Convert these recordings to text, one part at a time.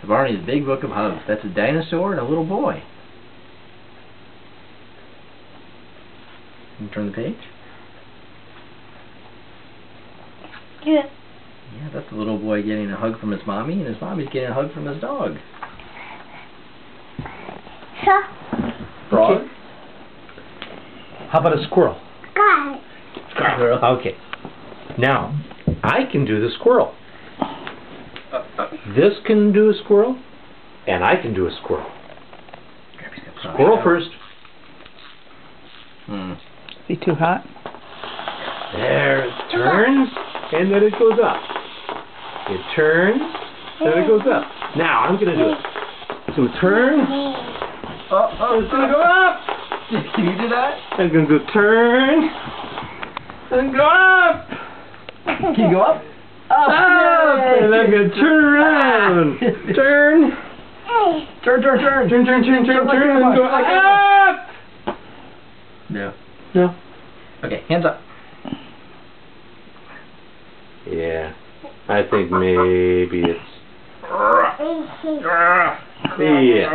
Barney's Big Book of Hugs. That's a dinosaur and a little boy. Can you turn the page? Yeah. Yeah, that's a little boy getting a hug from his mommy, and his mommy's getting a hug from his dog. Frog? Okay. How about a squirrel? Squirrel. Okay. Now, I can do the squirrel. This can do a squirrel, and I can do a squirrel. Squirrel first. Hmm. Is he too hot? There, it turns, and then it goes up. It turns, then it goes up. Now, I'm going to do it. So turn. Oh, it's going to go up. Can you do that? I'm going to go turn, and go up. Can you go up? Up, and I'm going to turn around. Turn. Turn, and go up. No. No. Okay, hands up. Yeah, I think maybe it's... Yeah,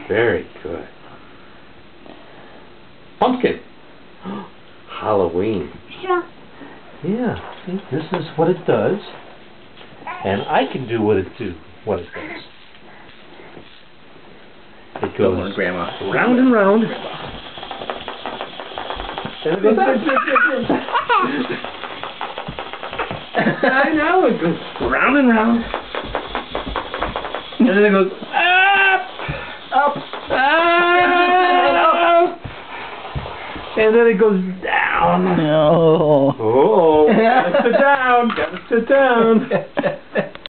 very good. Pumpkin. Halloween. Yeah, see, this is what it does, and I can do what it does. It goes Grandma. round and round, and it goes up. I know, it goes round and round, and then it goes up, and then it goes down. No. Oh, gotta sit down,